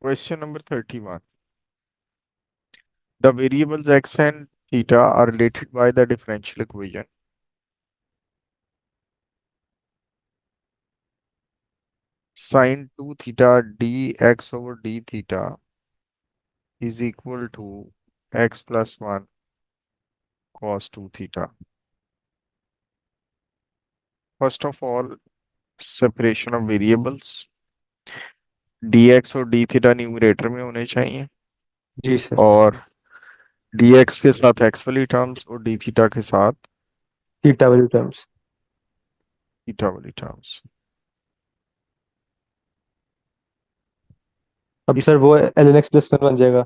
Question number 31. The variables x and theta are related by the differential equation. Sine 2 theta dx over d theta is equal to x plus 1 cos 2 theta. First of all, separation of variables. dx और d theta numerator में होने चाहिए जी sir. और dx के साथ x वाली terms और d theta के साथ थीटा वाली टर्म्स। थीटा वाली टर्म्स। अब सर वो L N x plus one बन जाएगा।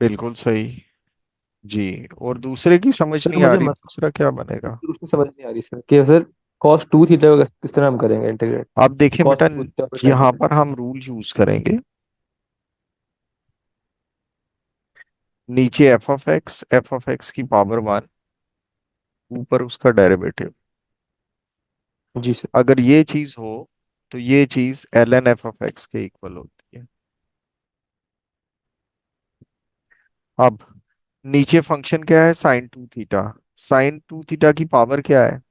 बिल्कुल सही जी। और दूसरे की समझ सर नहीं आ मुझे रही, मस दूसरा क्या बनेगा? उसमें समझ नहीं आ रही सर कि सर कॉस टू थीटा को किस तरह हम करेंगे इंटीग्रेट। आप देखिए कॉस बेटा, टू थीटा पर साइन यहाँ थीटा। पर हम रूल यूज करेंगे। नीचे एफ ऑफ एक्स की पावर 1, ऊपर उसका डेरिवेटिव। जी सर। अगर ये चीज हो तो ये चीज L N F of X के इक्वल होती है। अब नीचे फंक्शन क्या है? Sine 2 theta. साइन 2 थीटा की पावर क्या है?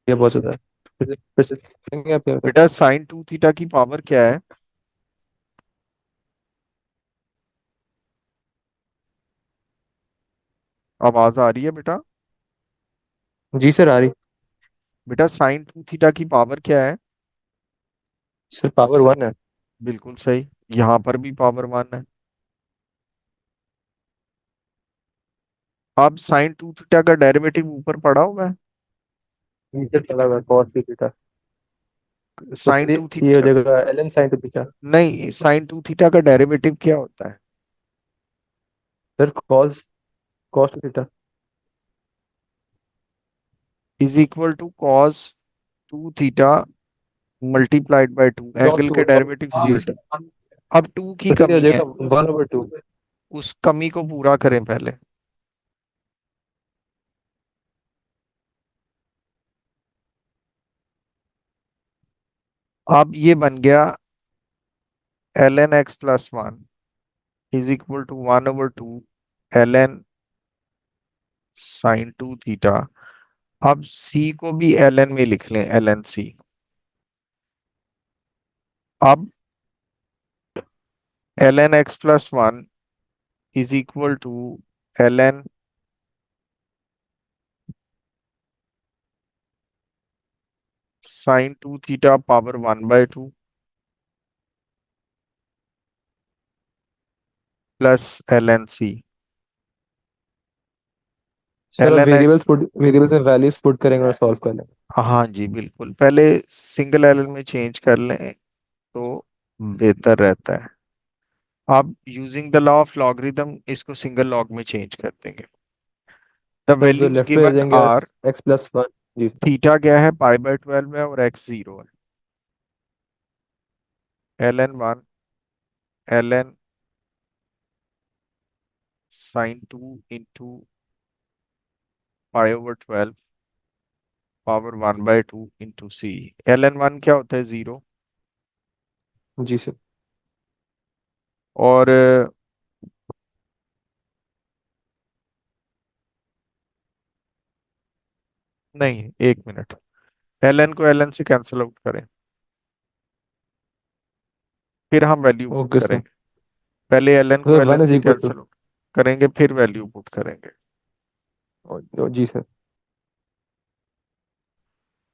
ये बहुत ज्यादा है। फिर से करेंगे आप क्या? बेटा साइन 2 थीटा की पावर क्या है? आवाज आ रही है बेटा? जी सर आ रही। बेटा साइन 2 थीटा की पावर क्या है? सर पावर वन है। बिल्कुल सही। यहाँ पर भी पावर 1 है। अब साइन 2 थीटा का डेरिवेटिव ऊपर पड़ा हुआ है। नीचे चला हुआ कॉस टू थीटा। तो साइन सर ये 2 ये हो थीटा। जाएगा L N sine two theta. नहीं, साइन 2 थीटा का डेरिवेटिव क्या होता है? Sir cos cos two theta. Is equal to cos 2 theta multiplied by 2। Log angle two. के डेरिवेटिव से जी लेते सर। हैं। अब 2 की तो फिर ये हो कमी है, जाएगा वन ओवर टू। उस कमी को पूरा करें पहले। अब ये बन गया L N x plus 1 is equal to 1/2 L N sine 2 theta. अब सी को भी एल एन में लिख लें, एल एन सी। अब L N x plus 1 is equal to L N sine 2 theta power 1/2 plus L N C. Sir L अब N x, variables में values put करेंगे और सॉल्व कर लेंगे। हाँ जी बिल्कुल, पहले सिंगल एल एन में चेंज कर लें तो बेहतर रहता है। आप using the law of logarithm इसको सिंगल लॉग में चेंज कर देंगे। द सर तो वैल्यूज लेफ्ट में दे गिवन देंगे आर, एक्स प्लस वन। जी सर। थीटा क्या है? पाई/12 है और एक्स 0 है। L N 1 L N sine 2 into पाई/12 power 1/2 into C. L N 1 क्या होता है? 0। जी सर। और नहीं, एक मिनट, एल एन को एल एन से कैंसिल आउट करें, फिर हम वैल्यू पुट ओके सर। करेंगे। पहले एल एन को तो एल एन वन इज से इक्वल टू। कैंसिल आउट करेंगे, फिर वैल्यू पुट करेंगे। जी सर।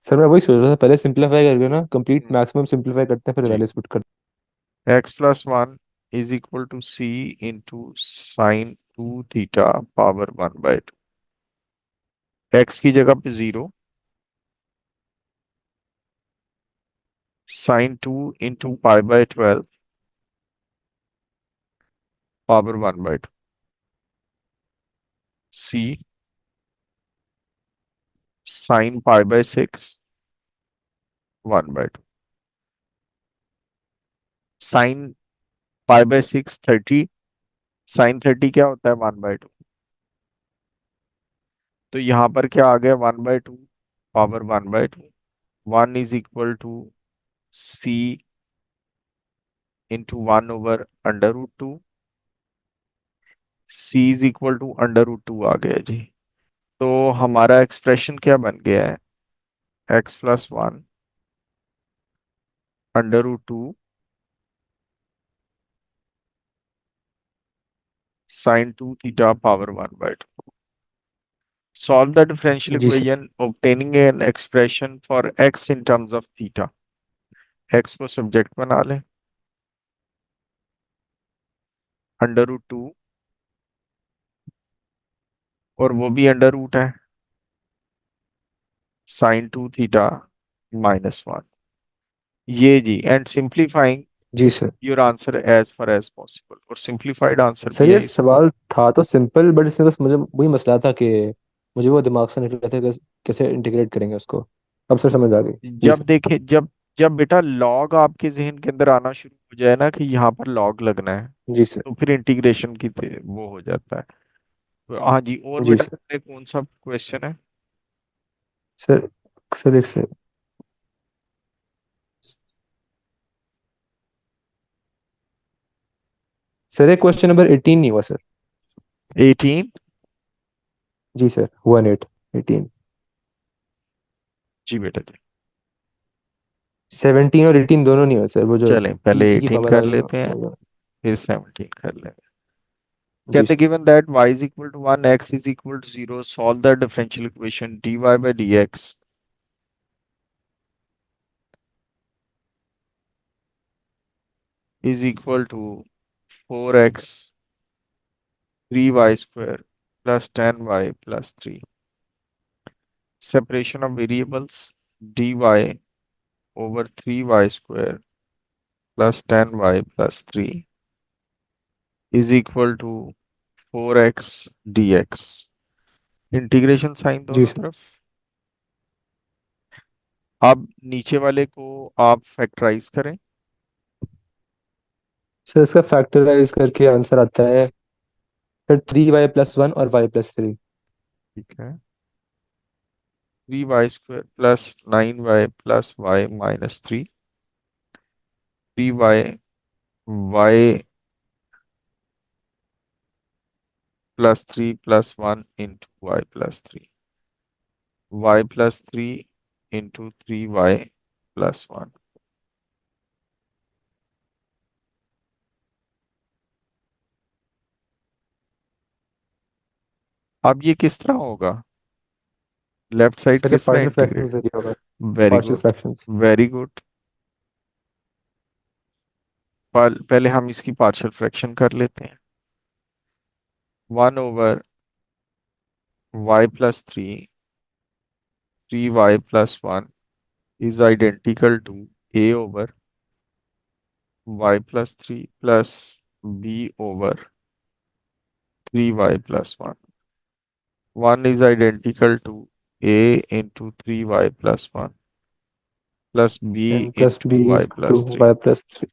सर मैं वही सोच रहा था पहले सिंपलीफाई करके ना कंप्लीट हम्म, मैक्सिमम सिंपलीफाई करते हैं फिर जी। वैल्यूज पुट करते X plus 1 is equal to C into sine 2 theta power 1/2। X की जगह पे 0, साइन 2 इंटू पाई/12 पावर 1/2। सी साइन पाई/6 1/2। साइन पाई/6 30। साइन 30 क्या होता है? 1/2। तो यहाँ पर क्या आ गया? 1/2 power 1/2। 1 is equal to C into 1/√2। C is equal to √2 आ गया जी। तो हमारा एक्सप्रेशन क्या बन गया है? x+1 √2 sin 2 θ/1/2। Solve the differential जी sir. equation obtaining an expression for x in terms of theta। x को सब्जेक्ट बना लें, √2, और वो भी अंडर रूट है, sin 2 θ-1। ये जी, एंड सिंप्लीफाइंग जी sir. Your answer as far as possible, और सिंप्लीफाइड आंसर सर भी ये है इसका। सवाल था तो सिंपल, बट इसमें बस मुझे वही मसला था कि मुझे वो दिमाग से निकल रहा था कि कैसे इंटीग्रेट करेंगे उसको। अब सर समझ आ गई। जी जब सर। देखे जब जब बेटा लॉग आपके जहन के अंदर आना शुरू हो जाए ना कि यहाँ पर लॉग लगना है, जी सर। तो फिर इंटीग्रेशन की वो हो जाता है। तो हाँ जी, और जी बेटा सर। तुम्हारे कौन सा क्वेश्चन है? सर सर एक सर। सर एक क्वेश्चन नंबर 18 नहीं हुआ सर। 18। जी सर, 18 18। जी बेटा जी। 17 और 18 दोनों नहीं हुए सर, वो जो चलें, ई पहले की 18 पावर कर आई है लेते हैं, उसको होगा। फिर 17 कर लेंगे। जी कहते sir. Given that y is equal to 1, x is equal to 0, solve the differential equation dy/dx is equal to 4x 3y square plus 10y plus 3। Separation of variables, dy over 3y square plus 10y plus 3 is equal to 4x dx। Integration sine जी दोनों sir. तरफ। अब नीचे वाले को आप factorise करें। Sir इसका फैक्टराइज करके आंसर आता है सर 3y+1 और y+3। ठीक है, 3y² plus 9y plus y-3। 3y y+3 plus 1 into y+3। y+3 into 3y+1। अब ये किस तरह होगा? लेफ्ट साइड सर ये किस तरह पार्शियल फ्रैक्शन इंटीग्रेट? से जरिए होगा। Very partial good, fraction. Very good. पहले हम इसकी पार्शियल फ्रैक्शन कर लेते हैं। 1/y+3 3y+1 is identical to a/y+3 plus b/3y+1। 1 is identical to a into 3y+1 plus b and plus into B y two plus 3। y+3।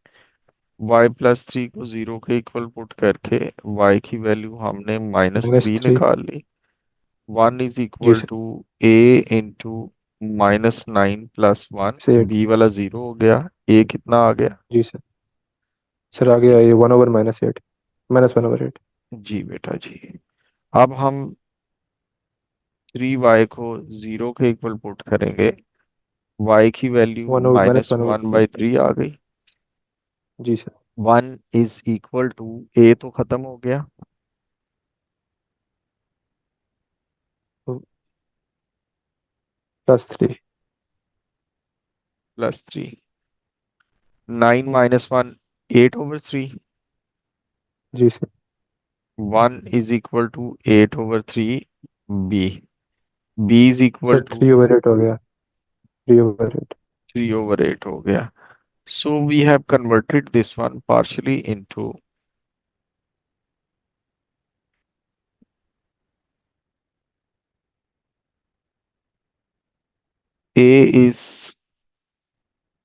y+3 को 0 के equal put करके y की वैल्यू हमने -3 -3। निकाल ली। 1 इज जी equal sir. To a into -9 plus 1। से 8। b वाला 0 हो गया, a कितना आ गया? जी सर। सर आ गया ये 1/-8, -1/8। जी बेटा जी। अब हम 3y को 0 के इक्वल पुट करेंगे, y की वैल्यू वन ओवर -1/3 -1/3। आ गई। जी sir. 1 is equal to a तो खत्म हो गया, +3। +3। 9 -1 8/3। जी sir. 1 is equal to 8/3 b। b is equal sir to 3/8 हो गया। 3/8। 3/8 हो गया। So we have converted this one partially into a is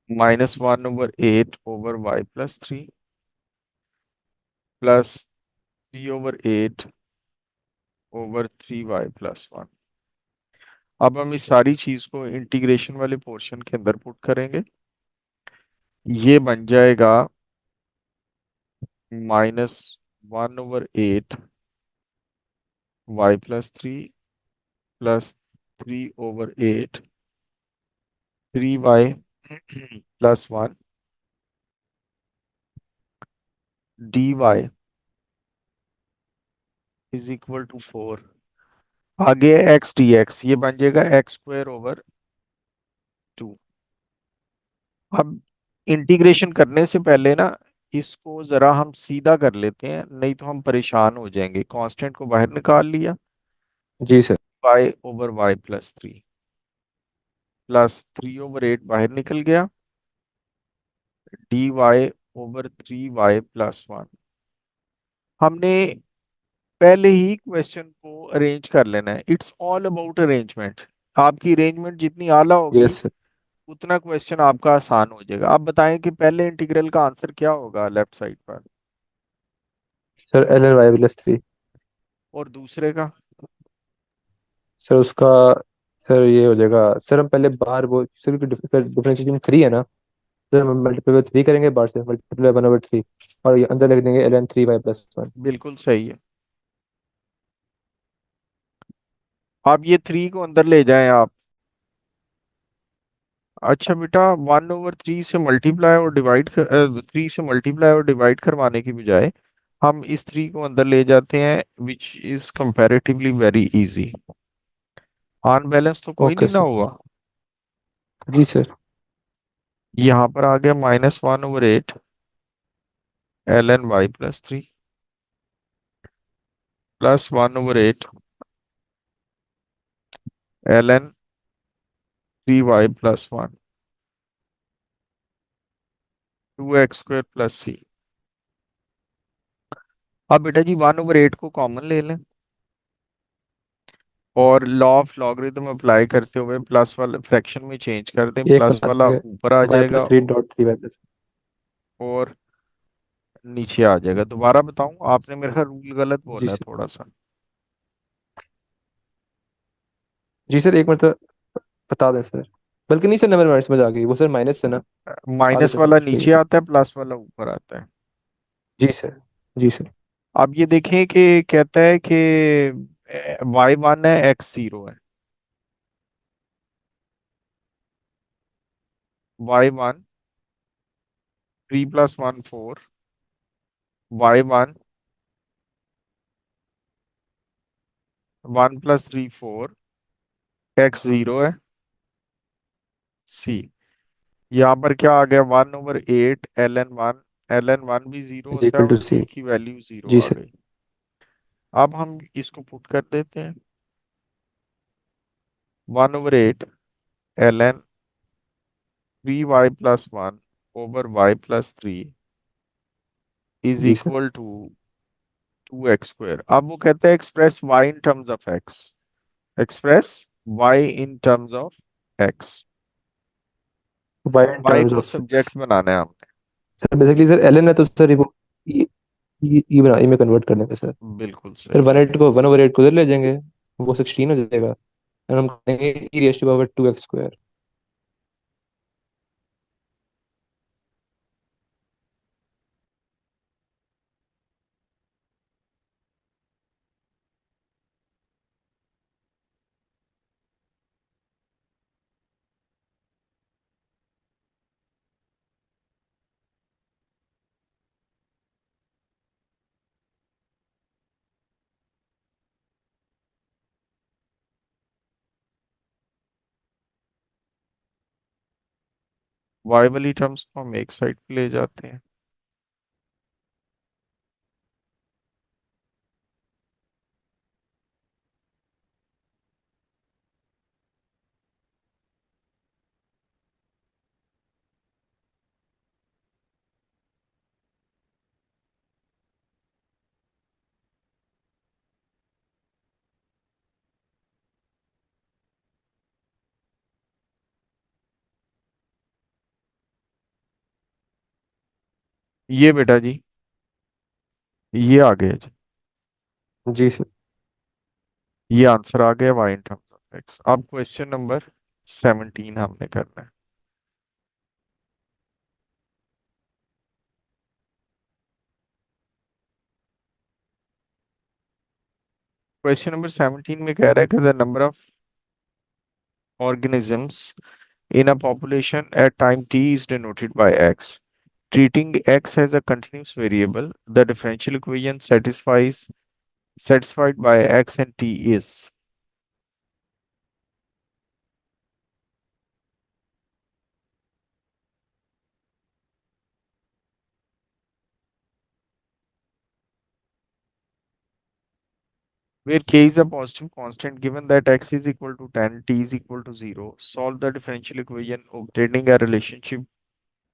-1/8 over y+3 plus 3/8 over 3y+1। अब हम इस सारी चीज को इंटीग्रेशन वाले पोर्शन के अंदर पुट करेंगे। ये बन जाएगा -1/8 y+3 +3/8 3y+1 dy = 4। आगे x dx, ये बन जाएगा x²/2। अब इंटीग्रेशन करने से पहले ना इसको जरा हम सीधा कर लेते हैं, नहीं तो हम परेशान हो जाएंगे। कांस्टेंट को बाहर निकाल लिया, जी सर। y/y+3 +3/8 बाहर निकल गया, dy/3y+1। हमने पहले ही क्वेश्चन को अरेंज कर लेना है। It's all about arrangement. आपकी अरेंजमेंट जितनी आला होगी यस सर। उतना क्वेश्चन आपका आसान हो जाएगा। आप बताएं कि पहले इंटीग्रल का आंसर क्या होगा लेफ्ट साइड पर, सर ln y+3। और दूसरे का? सर उसका, सर ये हो जाएगा सर, हम पहले बाहर वो सर डिफरेंशिएशन 3 है ना, सर हम मल्टीप्लाई 3 करेंगे, बाहर से मल्टीप्लाई 1/3, और ये अंदर लिख देंगे ln 3y+1। बिल्कुल सही है। आप ये 3 को अंदर ले जाएं आप। अच्छा बेटा, 1/3 से मल्टीप्लाई और डिवाइड 3 से मल्टीप्लाई और डिवाइड करवाने की बजाय हम इस 3 को अंदर ले जाते हैं, which is comparatively very easy. On balance तो कोई ओके नहीं ना सर। हुआ। जी सर। यहाँ पर आ गया -1/8 ln y+3 +1/8 ln 3y+1 2x² + c। अब बेटा जी 1/8 को कॉमन ले लें और लॉ ऑफ लॉगरिथम अप्लाई करते हुए प्लस वाला फ्रैक्शन में चेंज कर दें, एक प्लस बना वाला देंगे ऊपर आ जाएगा y+3.3y+। और नीचे आ जाएगा। दोबारा बताऊं, आपने मेरा रूल गलत जी बोला है सर। थोड़ा सा। जी सर, एक मिनट तो बता दें सर। बल्कि नहीं सर, नंबर हमारी समझ आ गई, वो सर माइनस से ना आगे माइनस से वाला समझ गई। नीचे आता है, प्लस वाला ऊपर आता है। जी सर। जी सर। अब ये देखें कि कहता है कि y1 है, x0 है। y1 3 + 1 4, y1 1 + 3 4, x0 है c। यहाँ पर क्या आ गया, 1/8 ln 1। ln 1 भी जीरो इज होता है इक्वल और टू सी। c की वैल्यू जीरो जी आ सर। गई। अब हम इसको पुट कर देते हैं, 1/8 ln 3y+1/y+3 इज जी सर। Equal to 2x²। अब वो कहते हैं express y in terms of x, express y in terms of x। By in y terms को ऑफ सब्जेक्ट 6। बनाना है हमने। Sir basically sir L N है तो सर ये वो ई ई बना ई में कन्वर्ट कर देंगे सर। बिल्कुल फिर सही। 1/8 को उधर ले जाएंगे, वो 16 हो जाएगा, और हम करेंगे e⁻²x²। y वाली टर्म्स को हम एक साइड पे ले जाते हैं। ये बेटा जी, ये आ गया जी। जी सर। ये आंसर आ गया y in terms of x। अब क्वेश्चन नंबर 17 हमने करना है। क्वेश्चन नंबर 17 में कह रहा है कि the number of organisms in a population at time t is denoted by x. Treating x as a continuous variable, the differential equation satisfied by x and t is, where k is a positive constant. Given that x is equal to 10, t is equal to 0, solve the differential equation obtaining a relationship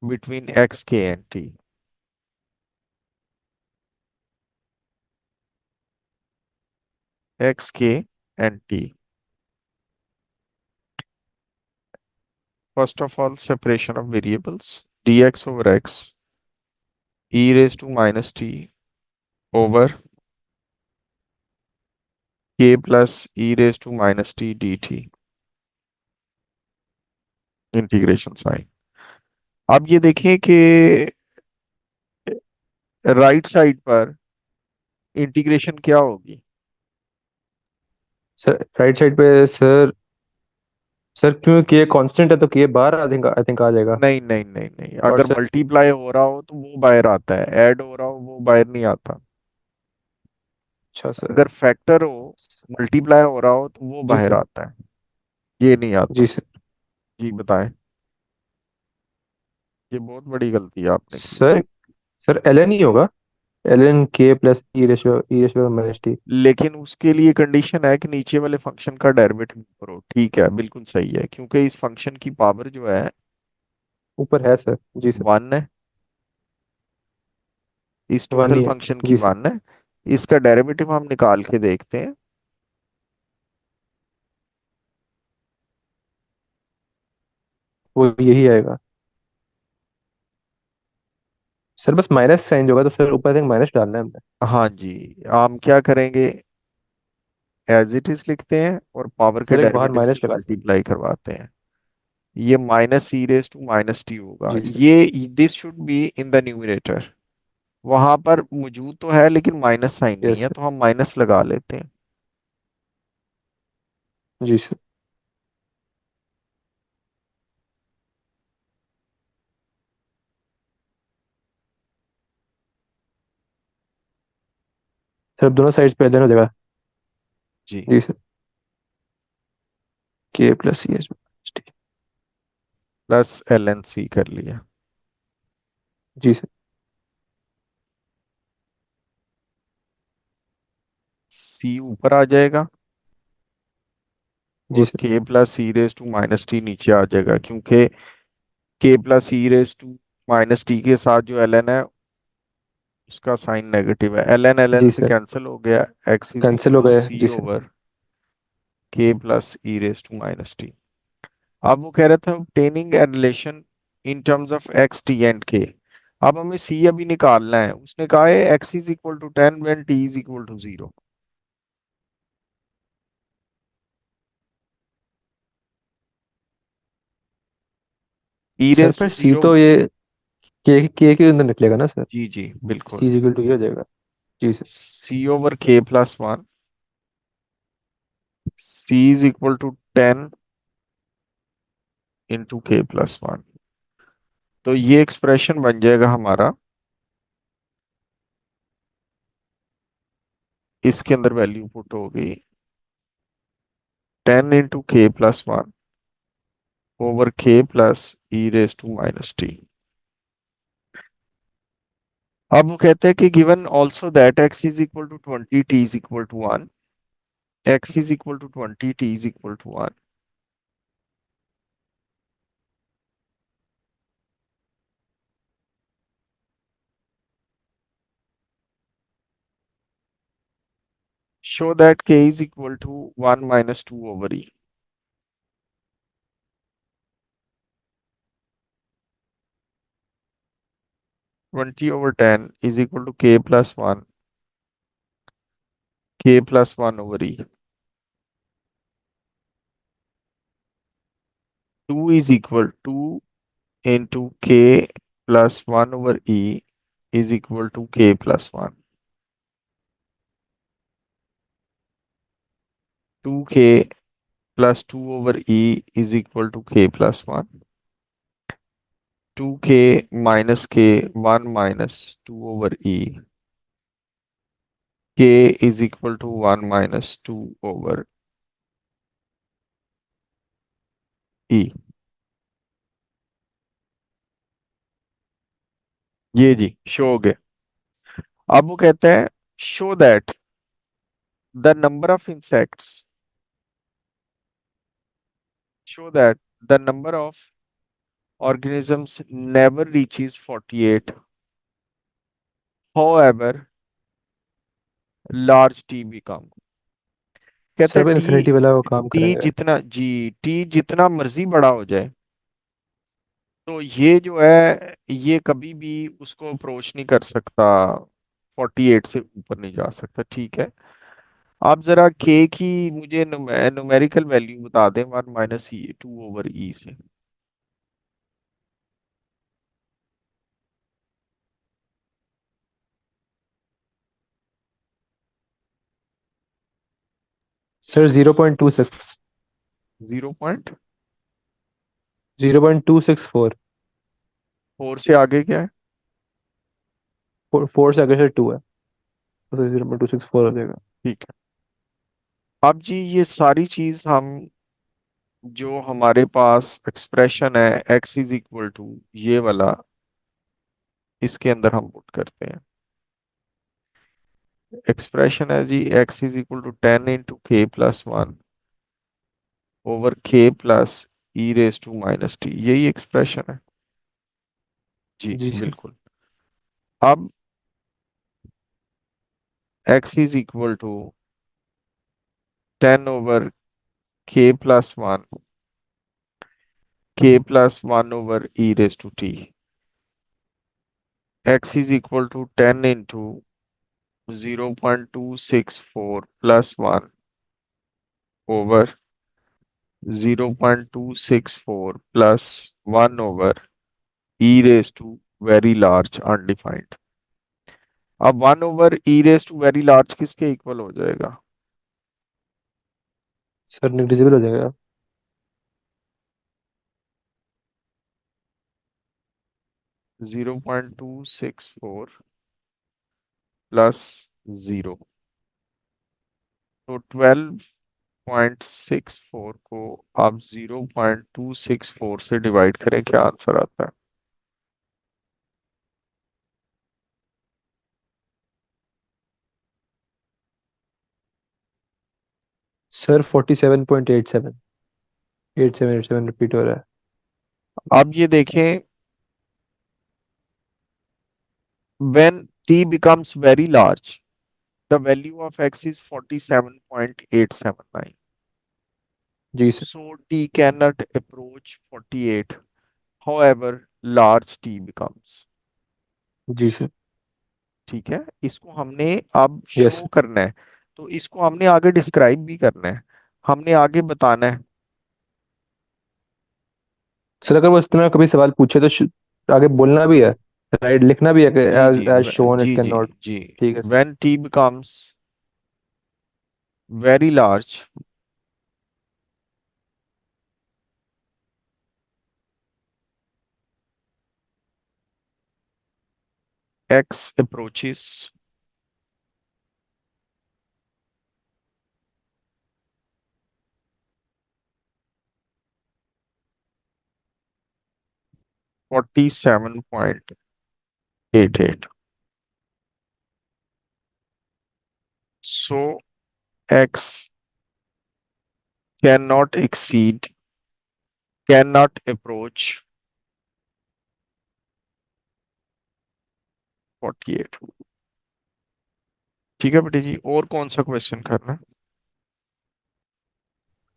between x, k and t. X, k and t. First of all, separation of variables. Dx over x e raised to minus t over k plus e raised to minus t dt, integration sine. अब ये देखें कि right side पर integration क्या होगी। Sir right side पे sir, sir क्यों के कांस्टेंट है तो के बाहर आई थिंक आ जाएगा। नहीं नहीं नहीं नहीं, और अगर सर, मल्टीप्लाई हो रहा हो तो वो बाहर आता है, ऐड हो रहा हो वो बाहर नहीं आता। अच्छा सर। अगर फैक्टर हो, मल्टीप्लाई हो रहा हो तो वो जी बाहर सर। आता है, ये नहीं जी आता। सर। जी बताएं। ये बहुत बड़ी गलती है आपने की। सर, सर एल एन ही होगा। एल एन के प्लस ई रेशियो माइनस टी। लेकिन उसके लिए कंडीशन है कि नीचे वाले फंक्शन का डेरिवेटिव करो। ठीक है, बिल्कुल सही है, क्योंकि इस फंक्शन की पावर जो है ऊपर है सर। जी सर। 1 है, इस वन टोटल ही है। फंक्शन की जी सर। 1 है। इसका डेरिवेटिव हम निकाल के देखते हैं। वो यही आएगा। सर बस माइनस साइन होगा तो सर ऊपर आई थिंक माइनस डालना है हमने। हाँ जी, हम क्या करेंगे, एज इट इज लिखते हैं और पावर के सर एक बाहर डेरिवेटिव से माइनस लगा दें। मल्टीप्लाई करवाते हैं। ये minus E raise to minus T होगा। जी सर। ये this should be in the numerator. वहां पर मौजूद तो है लेकिन माइनस साइन नहीं यस है, सर। तो हम माइनस लगा लेते हैं। जी सर। सर अब दोनों साइड्स पे एल एन हो जाएगा। जी, जी सर। के plus E H T. Plus L N C कर लिया। जी सर। सी ऊपर आ जाएगा जी और सर। के plus E raise to minus T नीचे आ जाएगा, क्योंकि K plus E raise to minus T के साथ जो एल एन है उसका साइन नेगेटिव है। एल एन जी से सर। कैंसिल हो गया। एक्स इज इक्वल कैंसिल हो टू गए। सी जी sir. Over K plus E raise to minus T. अब वो कह रहा था obtaining a relation in terms of x t and k। अब हमें c अभी निकालना है। उसने कहा है x is equal to 10 when t is equal to 0। e sir raise पर टू सी 0। तो ये के अंदर निकलेगा ना सर। जी जी सी बिल्कुल। इज इक्वल टू ये हो जाएगा। जी sir. c over k plus 1, c is equal to 10 into k plus 1। तो ये एक्सप्रेशन बन जाएगा हमारा। इसके अंदर वैल्यू पुट हो गई 10 into k plus 1 over k plus E raise to minus T. अब वो कहते हैं कि given also that x is equal to 20 t is equal to 1, x is equal to 20 t is equal to 1। Show that k is equal to 1 minus 2 over e। 20 over 10 is equal to k plus 1, k plus 1 over e। 2 is equal to into k plus 1 over e is equal to k plus 1। 2k plus 2/e is equal to k plus 1, 2k minus k 1 - 2/e, k is equal to 1 - 2/e। ये जी show हो गया। अब वो कहता है show that the number of insects, show that the number of organisms never reaches 48, however large t become। कहते sir हैं अब टी, इन्फिनिटी वाला वो काम टी करेंगे। जितना जी टी जितना मर्जी बड़ा हो जाए, तो ये जो है ये कभी भी उसको अप्रोच नहीं कर सकता, 48 से ऊपर नहीं जा सकता। ठीक है, आप जरा के की मुझे न्यूमेरिकल वैल्यू बता दें 1 - 2/e से। सर 0.26। 0.4 0.264। से आगे क्या है? 4 से आगे से 2 है, तो 0.264 हो जाएगा। ठीक है। अब जी ये सारी चीज हम जो हमारे पास एक्सप्रेशन है x इज इक्वल टू ये वाला, इसके अंदर हम पुट करते हैं। एक्सप्रेशन है जी x is equal to 10 × k+1 over k+e⁻t, यही एक्सप्रेशन है जी जी सर। बिल्कुल। अब x is equal to 10/k+1, k+1/e⁻t, x is equal to 10 into 0.264 plus 1 over 0.264 plus 1 over e⁻टू वेरी लार्ज अनडिफाइंड। अब 1 ओवर e⁻टू वेरी लार्ज किसके इक्वल हो जाएगा? सर नेग्लिजिबल हो जाएगा। 0.264 प्लस 0, तो 12.64 को आप 0.264 से डिवाइड करें, क्या आंसर आता है? सर 47.87, 8787 रिपीट हो रहा है। अब ये देखें, when t becomes very large, the value of x is 47.879. जी sir. So t cannot approach 48, however large t becomes। जी सर। ठीक है, इसको हमने अब यस। शो करना है, तो इसको हमने आगे डिस्क्राइब भी करना है, हमने आगे बताना है। सर अगर वो इस तरह कभी सवाल पूछे तो आगे बोलना भी है, राइट, लिखना भी है कि जी एज जी एज शोन इट जी कैन जी नॉट। जी ठीक है sir. when t becomes very large, x approaches 47.88, so x cannot exceed, cannot approach 48। ठीक है बेटे जी, और कौन सा क्वेश्चन करना है?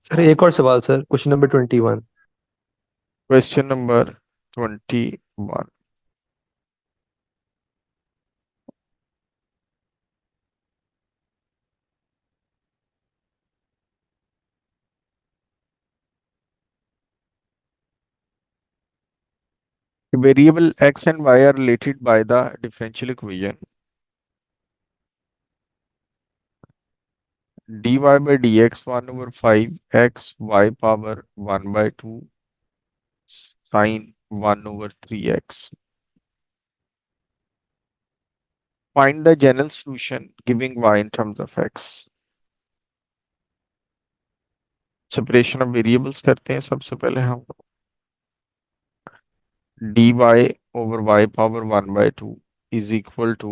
सर एक और सवाल sir, question number 21। Question number 21। Variable x and y are related by the differential equation. D y by d x 1/5 x y power 1/2 sin 1/3x. Find the general solution giving y in terms of x. Separation of variables करते हैं सबसे पहले हम। D y over y power 1/2 is equal to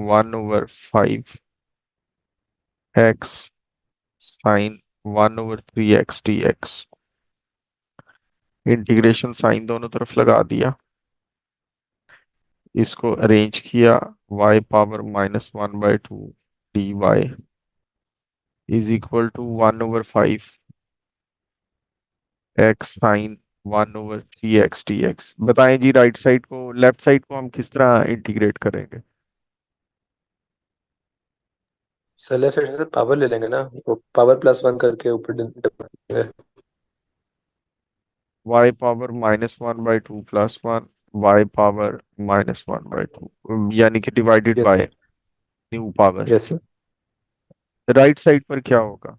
1/5 x sine 1/3x dx। Integration sign दोनों तरफ लगा दिया, इसको अरेंज किया। y power -1/2 d y is equal to 1/5 x sine 1/3x dx। बताएं जी, राइट साइड को, लेफ्ट साइड को हम किस तरह इंटीग्रेट करेंगे? सर लेफ्ट साइड से पावर ले लेंगे ना, वो पावर +1 करके ऊपर divide. y power -1/2 +1 y power -1/2 यानी कि divided yes. By new power. Yes sir. Right side पर क्या होगा?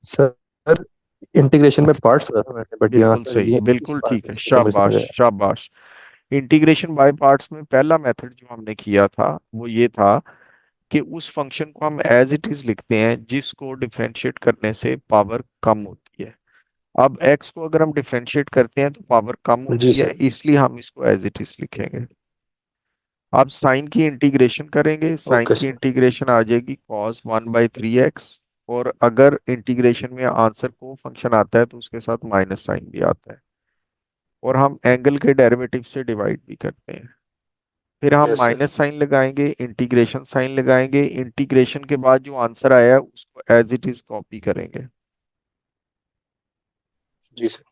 सर इंटीग्रेशन में पार्ट्स होता था मैंने, बट यहाँ बिल्कुल पर सही, ये इस बिल्कुल पार्ट ठीक में है, तो मुझे समझ शाबाश आया। शाबाश। इंटीग्रेशन बाय पार्ट्स में पहला मेथड जो हमने किया था वो ये था कि उस फंक्शन को हम एज इट इज लिखते हैं जिसको डिफरेंशिएट करने से पावर कम होती है। अब x को अगर हम डिफरेंशिएट करते हैं तो पावर कम जी होती है, सर। इसलिए हम इसको एज इट इज लिखेंगे। अब साइन की इंटीग्रेशन करेंगे, साइन ओके की सर। इंटीग्रेशन आ जाएगी cos 1/3x। और अगर इंटीग्रेशन में आंसर को फंक्शन आता है तो उसके साथ माइनस साइन भी आता है। और हम एंगल के डेरिवेटिव से डिवाइड भी करते हैं। फिर हम यस सर। माइनस साइन लगाएंगे, इंटीग्रेशन साइन लगाएंगे, इंटीग्रेशन के बाद जो आंसर आया है उसको एज इट इज कॉपी करेंगे। जी सर।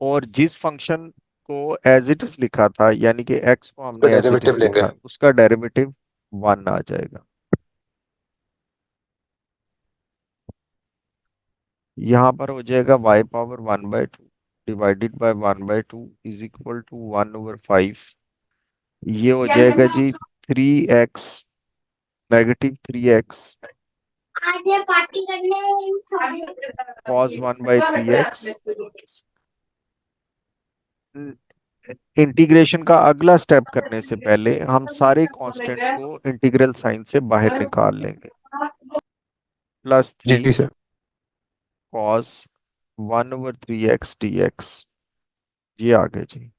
और जिस फंक्शन को एज इट इज लिखा था, यानी कि एक्स को तो हमने एज इट डेरिवेटिव इज लेंगे। लिखा, उसका डेरिवेटिव 1 आ जाएगा। यहाँ पर हो जाएगा y power 1/2 divided by 1/2 is equal to 1/5। ये हो जाएगा जी 3x, -3x आज ये पार्टी करने cos 1/3x। इंटीग्रेशन का अगला स्टेप करने से पहले हम सारे कांस्टेंट्स को इंटीग्रल साइन से बाहर निकाल लेंगे। +3 जी सर। cos 1/3x dx। ये आ गया जी।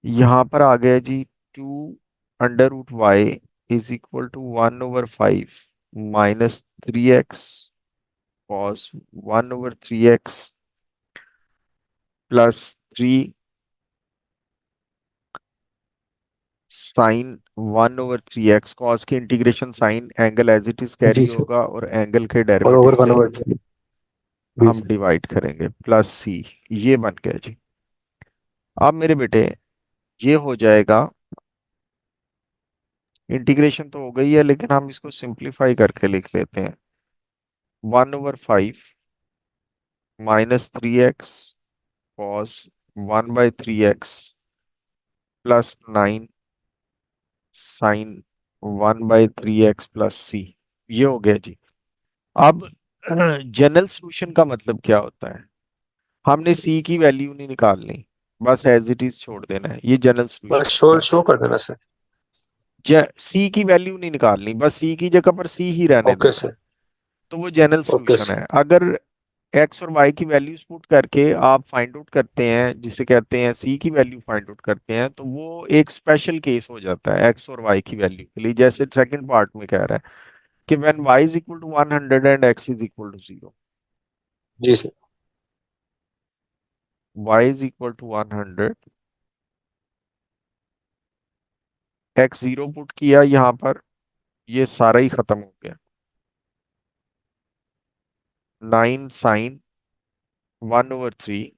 यहाँ पर आ गया जी 2 √y is equal to 1/5 -3x cos 1/3x +3 sine 1/3x। Cos के integration sine angle as it is carry जी सर। होगा और एंगल के और डेरिवेटिव ओवर वन से ओवर जी हम सर। डिवाइड करेंगे +c। ये बन गया जी। अब मेरे बेटे ये हो जाएगा, इंटीग्रेशन तो हो गई है लेकिन हम इसको सिंप्लीफाई करके लिख लेते हैं। 1/5 -3x cos 1/3x +9 sign 1/3x +c। ये हो गया जी। अब जनरल सोल्यूशन का मतलब क्या होता है? हमने सी की वैल्यू नहीं निकालनी, बस एज इट इज छोड़ देना है, ये जनरल बस सोल्यूशन शो होता है। शो कर देना सर। सी की वैल्यू नहीं निकालनी, बस सी की जगह पर सी ही रहने ओके देना है। सर। तो वो जनरल ओके सोल्यूशन सर। है। अगर एक्स और वाई की वैल्यूज पुट करके आप फाइंड आउट करते हैं, जिसे कहते हैं सी की वैल्यू फाइंड आउट करते हैं, तो वो एक स्पेशल केस हो जाता है एक्स और वाई की वैल्यू के लिए। जैसे सेकंड पार्ट में कह रहा है कि when y is equal to 100 and x is equal to 0। जी sir. y is equal to 100, x 0 put किया यहाँ पर, ये सारा ही खत्म हो गया। 9 साइन 1/3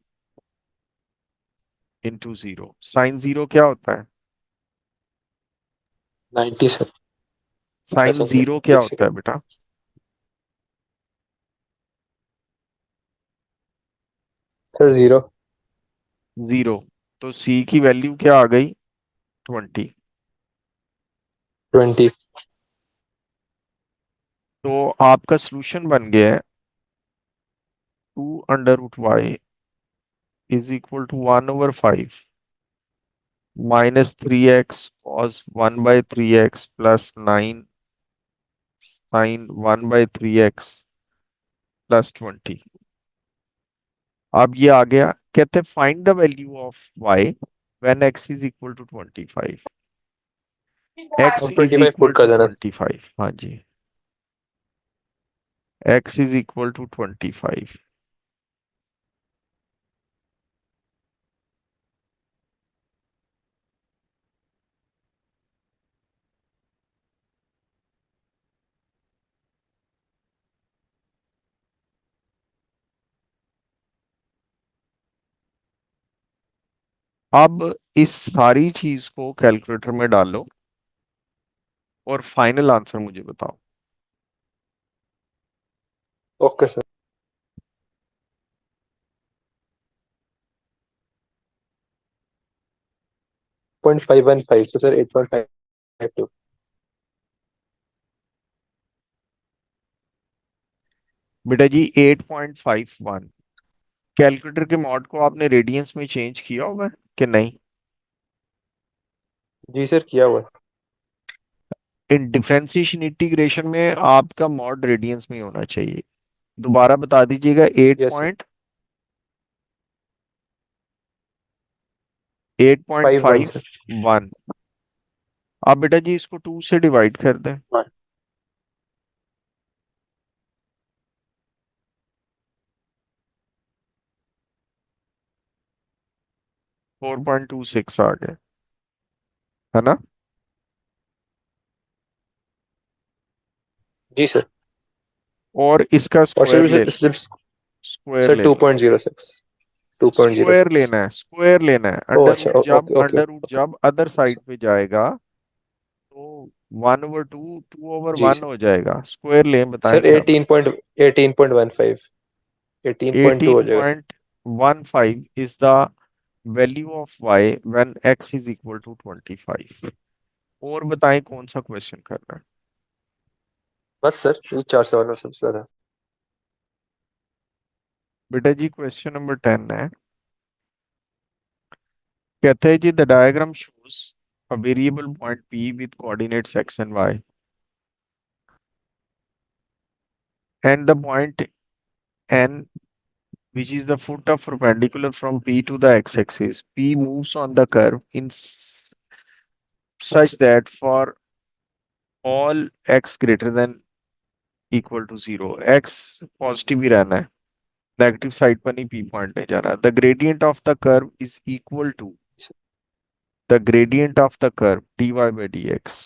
इंटू 0। साइन 0 क्या होता है? 90 सर। साइन एक 0 क्या होता है सेकेंड। बेटा? सर 0। 0। तो c की वैल्यू क्या आ गई? 20। 20। आपका सोल्यूशन बन गया है 2 √y is equal to 1/5 -3x cos 1/3x plus 9 sin 1/3x plus 20। अब ये आ गया, कहते हैं find the value of y when x is equal to 25। x और इज 25 इक्वल पुट कर टू देना। 25, हाँ जी, x इज इक्वल टू 25। अब इस सारी चीज को कैलकुलेटर में डालो और फाइनल आंसर मुझे बताओ। Okay sir. 0.515 तो सर 8.52। बेटा जी 8.51। कैलकुलेटर के मॉड को आपने रेडियंस में चेंज किया होगा कि नहीं? जी सर किया हुआ है। इन डिफरेंशिएशन इंटीग्रेशन में आपका मॉड रेडियंस में होना चाहिए। दोबारा बता दीजिएगा। Eight yes sir. Point eight point 51 five sir. One अब बेटा जी इसको 2 से डिवाइड कर दें। हाँ। 4.26 आ गया, है ना? जी सर। और इसका और स्क्वायर ले, सर स्क्वायर सर ले लो। 2.06। स्क्वायर 2.06। लेना है, स्क्वायर लेना है। ओह अच्छा okay okay under root okay. जब अदर साइड पे जाएगा तो 1/2 जी 2/1 सर। हो जाएगा। स्क्वायर लें, बताएं सर क्या? 18.15 18.2 हो जाएगा sir. 18.15 is the value of y when x is equal to 25। और बताएं कौन सा क्वेश्चन करना है? बस सर ये 4 सवाल में सबसे ज्यादा। बेटा जी क्वेश्चन नंबर 10 है। कहते हैं जी the diagram shows a variable point p with coordinates x and y and the point n which is the foot of perpendicular from p to the x-axis. P moves on the curve in such that for all x greater than equal to 0, x positive ही रहना है, negative side पर नहीं p point नहीं जा रहा। The gradient of the curve is equal to the gradient of the curve dy/dx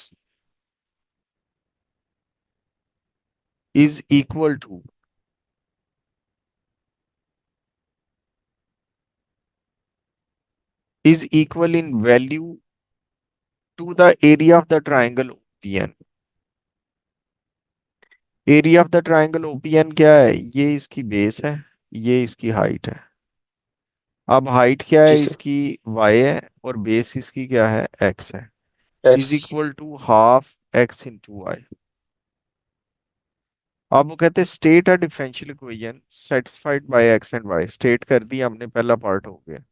is equal to is equal in value to the area of the triangle OPN। Area of the triangle OPN क्या है? ये इसकी base है, ये इसकी height है। अब height क्या जी है सर। इसकी? y है, और बेस इसकी क्या है? x है। Is x. Equal to half x into y. अब वो कहते हैं state a differential equation satisfied by x and y। State कर दिया हमने, पहला पार्ट हो गया।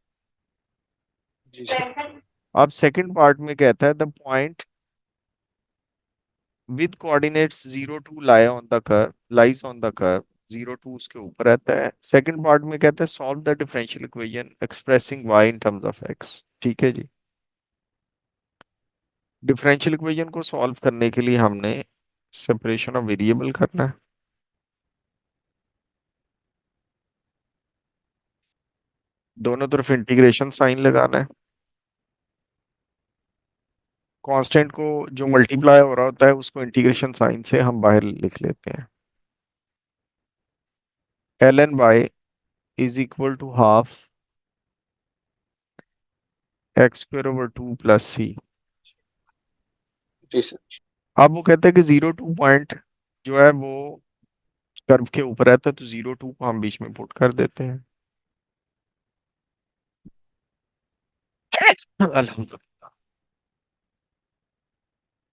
जी सर। अब सेकंड पार्ट में कहता है the point with coordinates 0 2 lie on the curve, lies on the curve. 0 2 उसके ऊपर रहता है। सेकंड पार्ट में कहता है solve the differential equation expressing y in terms of x। ठीक है जी। डिफरेंशियल इक्वेशन को सॉल्व करने के लिए हमने सेपरेशन ऑफ वेरिएबल करना है, दोनों तरफ इंटीग्रेशन साइन लगाना है। कांस्टेंट को जो मल्टीप्लाई हो रहा होता है उसको इंटीग्रेशन साइन से हम बाहर लिख लेते हैं। ln y is equal to half x² / 2 plus c। जी सर। अब वो कहते हैं कि 0 2 पॉइंट जो है वो कर्व के ऊपर रहता है, तो 0 2 को हम बीच में पुट कर देते हैं। अल्हम्दुलिल्लाह।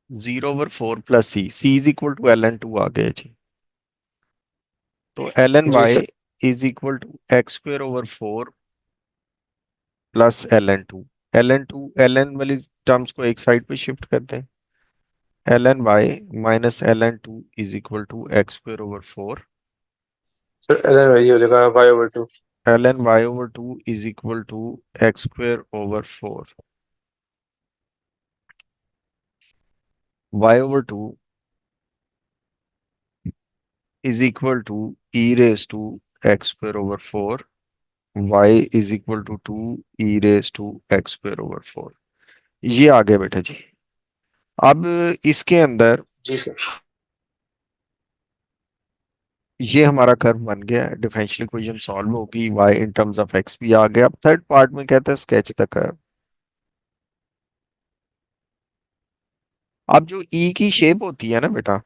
0/4 plus c, c is equal to ln 2 आ गया जी। तो एल एन जी y sir. Is equal to x square over 4 plus L n 2। L n वाली टर्म्स को एक साइड पे शिफ्ट करते हैं। ln y minus ln 2 is equal to x square over 4। Sir L n वही हो जाएगा y/2। ln y/2 is equal to x square over 4। y/2 is equal to e raise to x square over 4। y is equal to 2 e raise to x square over 4। ये आ गया बेटा जी। अब इसके अंदर जी सर। ये हमारा कर्व बन गया है, डिफरेंशियल इक्वेशन सॉल्व होगी, y in terms of x भी आ गया। अब थर्ड पार्ट में कहता है स्केच द कर्व। अब जो ई की शेप होती है ना बेटा,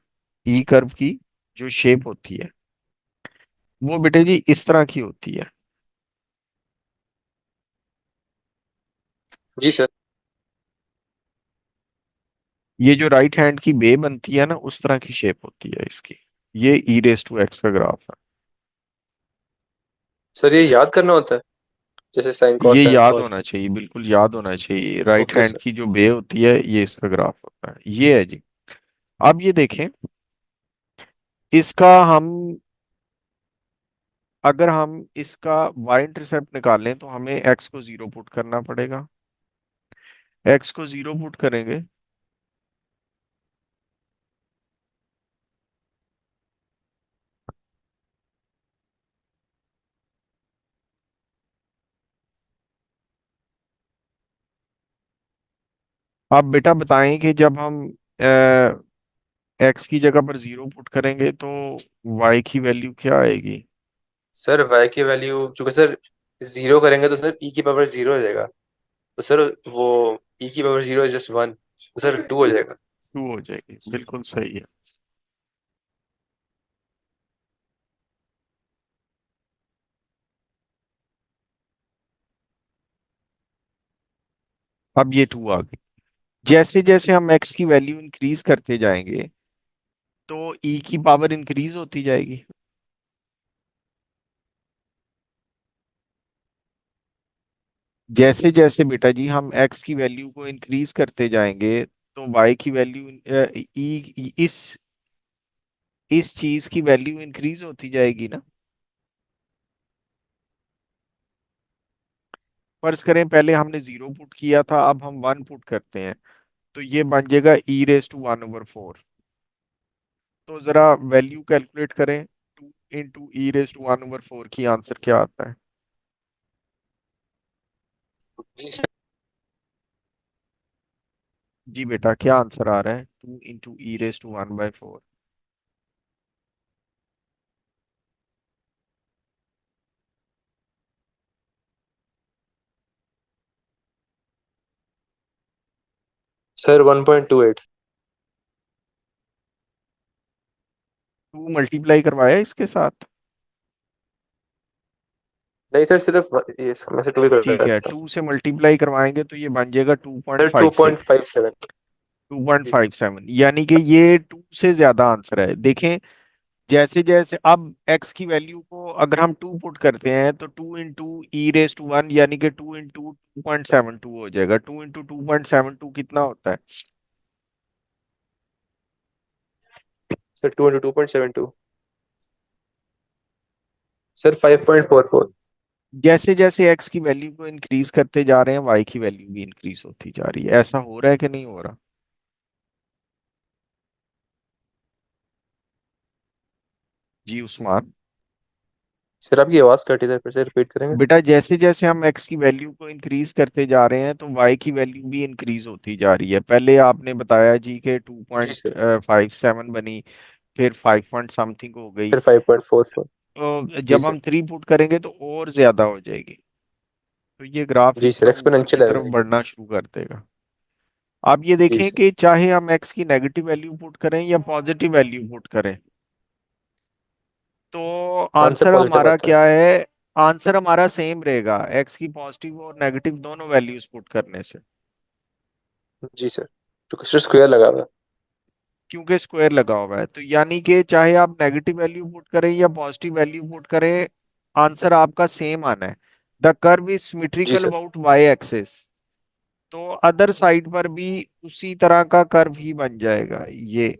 ई कर्व की जो शेप होती है वो बेटे जी इस तरह की होती है। जी सर। ये जो राइट हैंड की बे बनती है ना, उस तरह की शेप होती है इसकी। ये ई रेस टू एक्स का ग्राफ है। सर ये याद करना होता है, जैसे साइन ये कॉस टैन याद कॉस। होना चाहिए, बिल्कुल याद होना चाहिए। Right okay hand sir. की जो बे होती है ये इसका ग्राफ होता है, ये है जी। अब ये देखें, इसका हम अगर हम इसका y इंटरसेप्ट निकालें तो हमें x को जीरो पुट करना पड़ेगा। x को जीरो पुट करेंगे आप बेटा बताएं कि जब हम x की जगह पर जीरो पुट करेंगे तो y की वैल्यू क्या आएगी। सर y की वैल्यू क्योंकि सर जीरो करेंगे तो सर e की पावर जीरो हो जाएगा। तो सर वो e की power zero is just one, तो सर टू हो जाएगा। 2 हो जाएगी, बिल्कुल सही है। अब ये 2 आ गई। जैसे जैसे हम x की वैल्यू इंक्रीज करते जाएंगे तो e की पावर इंक्रीज होती जाएगी। जैसे जैसे बेटा जी हम x की वैल्यू को इंक्रीज करते जाएंगे तो y की वैल्यू ई इस चीज की वैल्यू इंक्रीज होती जाएगी ना। फर्ज करें पहले हमने जीरो पुट किया था, अब हम 1 पुट करते हैं तो ये बन जाएगा e⁻⁴। तो जरा वैल्यू कैलकुलेट करें, 2 × e⁻⁴ की आंसर क्या आता है। जी सर। जी बेटा क्या आंसर आ रहा है, 2 × e⁻⁴। सर 1.28। 2 मल्टीप्लाई करवाया इसके साथ। नहीं सर, सिर्फ ये मैं से टू ही ठीक कर है, था। 2 से मल्टीप्लाई करवाएंगे तो ये बन जाएगा two point sir five two six point five seven 2.57, यानी कि ये 2 से ज्यादा आंसर है। देखें जैसे जैसे अब x की वैल्यू को अगर हम 2 पुट करते हैं तो 2 × e⁻⁴ यानी कि 2 × 2.72 हो जाएगा। 2 × 2.72 कितना होता है। Sir 2 × 2.72 sir 5.44। जैसे जैसे x की वैल्यू को इंक्रीज करते जा रहे हैं y की वैल्यू भी इंक्रीज होती जा रही है। ऐसा हो रहा है कि नहीं हो रहा। जी उस्मान। सर आपकी आवाज़ कटी, सर फिर से रिपीट करेंगे। बेटा जैसे जैसे हम x की वैल्यू को इंक्रीज करते जा रहे हैं तो y की वैल्यू भी इंक्रीज होती जा रही है। पहले आपने बताया जी कि टू जी पॉइंट सर। फाइव सेवन बनी, फिर 5 पॉइंट समथिंग हो गई। फिर 5.44। तो जी जब सर। हम 3 पुट करेंगे तो और ज्यादा हो जाएगी। तो ये ग्राफ जी इस सर तरह ऊपर की एक्सपोनेंशियल है तरफ वैसे। बढ़ना शुरू कर देगा। आप ये जी देखें सर। कि चाहे हम x की नेगेटिव वैल्यू पुट करें या पॉजिटिव वैल्यू पुट करें तो आंसर आंसर पॉजिटिव हमारा आता है। क्या है। आंसर हमारा सेम रहेगा x की पॉजिटिव और नेगेटिव दोनों वैल्यूज पुट करने से। जी सर, तो सर स्क्वायर लगा हुआ है। क्योंकि स्क्वायर लगा हुआ है, तो यानी कि चाहे आप नेगेटिव वैल्यू पुट करें या पॉजिटिव वैल्यू पुट करें, आंसर आपका सेम आना है। द कर्व इज जी symmetrical sir. About y axis, तो अदर साइड पर भी उसी तरह का कर्व ही बन जाएगा ये,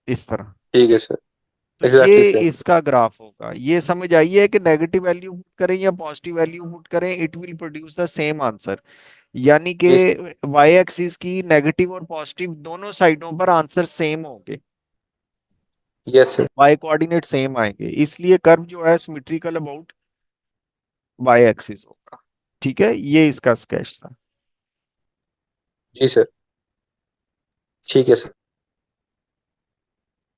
इस तरह। ठीक है सर। तो एग्जैक्टली ये सेम। इसका ग्राफ होगा। ये समझ आइए कि नेगेटिव वैल्यू पुट करें या पॉजिटिव वैल्यू पुट करें, it will produce the same answer. यानी कि जी सर। वाई एक्सिस की नेगेटिव और पॉजिटिव दोनों साइडों पर आंसर सेम होंगे, yes sir. Y coordinate same आएंगे, इसलिए कर्व जो है सिमेट्रिकल अबाउट वाई एक्सिस होगा। ठीक है, ये इसका स्केच था। जी सर। ठीक है सर।